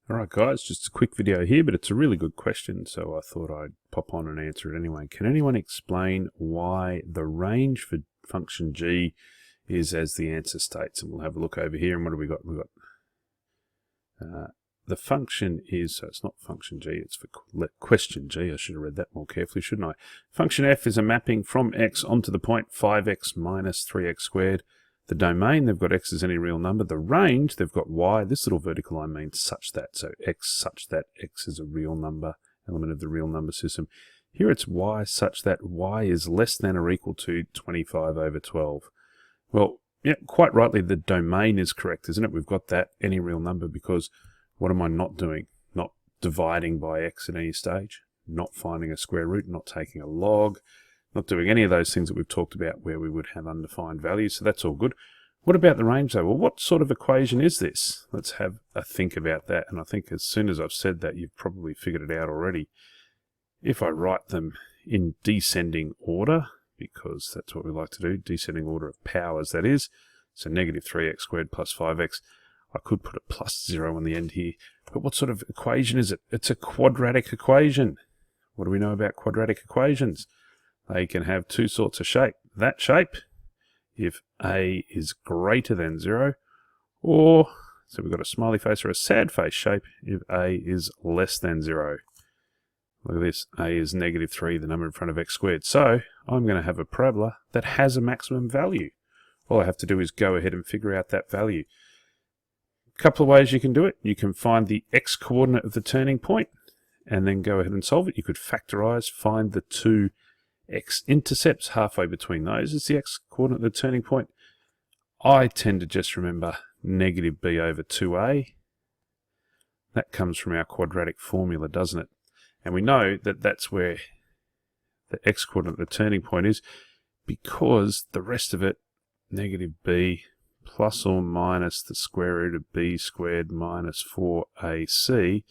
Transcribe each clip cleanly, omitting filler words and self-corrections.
Alright guys, just a quick video here, but it's a really good question, so I thought I'd pop on and answer it anyway. Can anyone explain why the range for function g is as the answer states? And we'll have a look over here, and what have we got? We've got the function is, so it's not function g, it's for question g. I should have read that more carefully, shouldn't I? Function f is a mapping from x onto the point 5x minus 3x squared. The domain, they've got x as any real number. The range, they've got y. This little vertical line means such that. So x such that x is a real number, element of the real number system. Here it's y such that y is less than or equal to 25 over 12. Well, yeah, quite rightly, the domain is correct, isn't it? We've got that, any real number, because what am I not doing? Not dividing by x at any stage, not finding a square root, not taking a log, not doing any of those things that we've talked about where we would have undefined values, so that's all good. What about the range though? Well, what sort of equation is this? Let's have a think about that, and I think as soon as I've said that, you've probably figured it out already. If I write them in descending order, because that's what we like to do, descending order of powers that is, so negative 3x squared plus 5x, I could put a plus 0 on the end here, but what sort of equation is it? It's a quadratic equation. What do we know about quadratic equations? They can have two sorts of shape. That shape, if a is greater than 0, or, so we've got a smiley face or a sad face shape, if a is less than 0. Look at this, a is negative 3, the number in front of x squared. So, I'm going to have a parabola that has a maximum value. All I have to do is go ahead and figure out that value. A couple of ways you can do it. You can find the x-coordinate of the turning point, and then go ahead and solve it. You could factorize, find the two x-intercepts halfway between those is the x-coordinate of the turning point. I tend to just remember negative b over 2a. That comes from our quadratic formula, doesn't it? And we know that that's where the x-coordinate of the turning point is, because the rest of it, negative b plus or minus the square root of b squared minus 4ac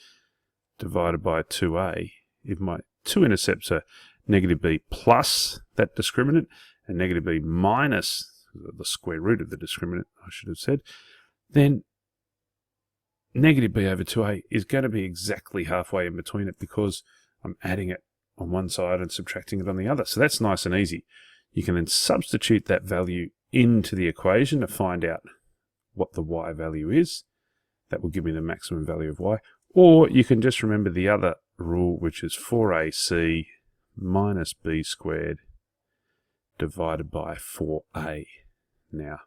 divided by 2a. If my two intercepts are negative b plus that discriminant and negative b minus the square root of the discriminant, I should have said, then negative b over 2a is going to be exactly halfway in between it, because I'm adding it on one side and subtracting it on the other. So that's nice and easy. You can then substitute that value into the equation to find out what the y value is. That will give me the maximum value of y. Or you can just remember the other rule, which is 4ac minus b squared divided by 4a. Now,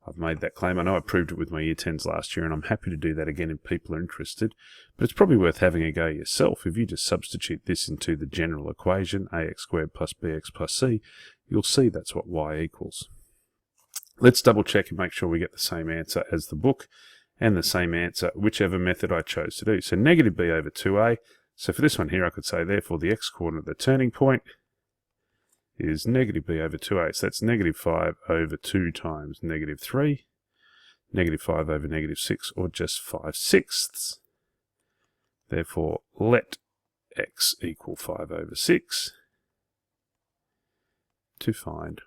I've made that claim. I know I proved it with my year 10s last year, and I'm happy to do that again if people are interested. But it's probably worth having a go yourself. If you just substitute this into the general equation, ax squared plus bx plus c, you'll see that's what y equals. Let's double check and make sure we get the same answer as the book, and the same answer whichever method I chose to do. So negative b over 2a. So for this one here, I could say, therefore, the x-coordinate of the turning point is negative b over 2a. So that's negative 5 over 2 times negative 3, negative 5 over negative 6, or just 5/6. Therefore, let x equal 5 over 6 to find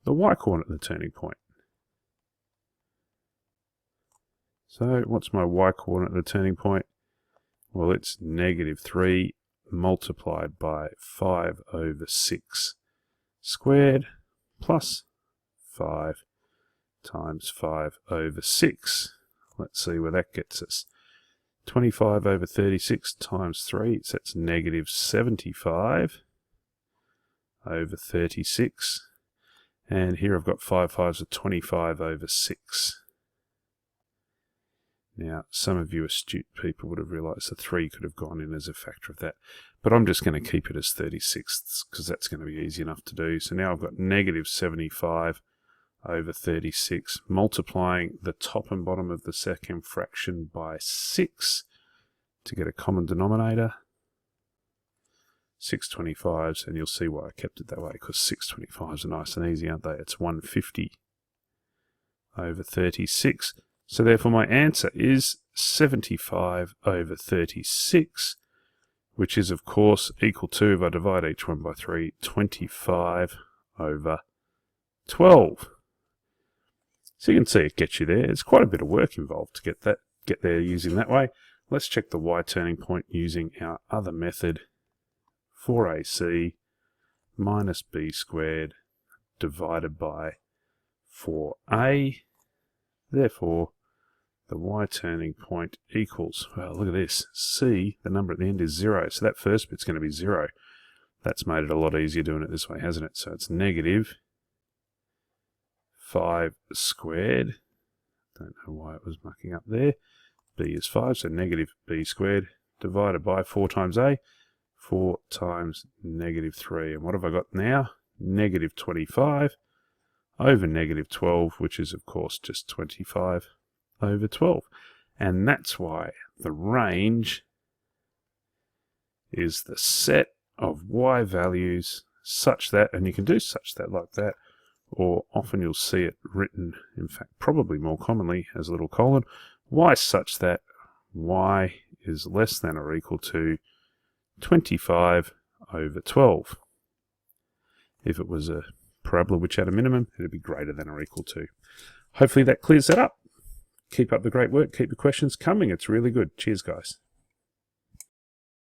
the y-coordinate of the turning point. So what's my y-coordinate of the turning point? Well, it's negative 3 multiplied by 5 over 6 squared plus 5 times 5 over 6. Let's see where that gets us. 25 over 36 times 3, so that's negative 75 over 36. And here I've got 5 5s of 25 over 6. Now, some of you astute people would have realised the 3 could have gone in as a factor of that. But I'm just going to keep it as 36ths, because that's going to be easy enough to do. So now I've got negative 75 over 36, multiplying the top and bottom of the second fraction by 6 to get a common denominator. 6 25s, and you'll see why I kept it that way, because 6 25s are nice and easy, aren't they? It's 150 over 36. So therefore my answer is 75 over 36, which is of course equal to, if I divide each one by 3, 25 over 12. So you can see it gets you there. It's quite a bit of work involved to get there using that way. Let's check the y turning point using our other method. 4ac minus b squared divided by 4a. Therefore, the y turning point equals, well, look at this, c, the number at the end is 0, so that first bit's going to be 0. That's made it a lot easier doing it this way, hasn't it? So it's negative 5 squared. Don't know why it was mucking up there. B is 5, so negative b squared divided by 4 times a, 4 times negative 3. And what have I got now? Negative 25 over negative 12, which is, of course, just 25 over 12. And that's why the range is the set of y values such that, and you can do such that like that, or often you'll see it written, in fact, probably more commonly as a little colon, y such that y is less than or equal to 25 over 12. If it was a parabola which had a minimum, it would be greater than or equal to. Hopefully that clears that up. Keep up the great work. Keep the questions coming. It's really good. Cheers, guys.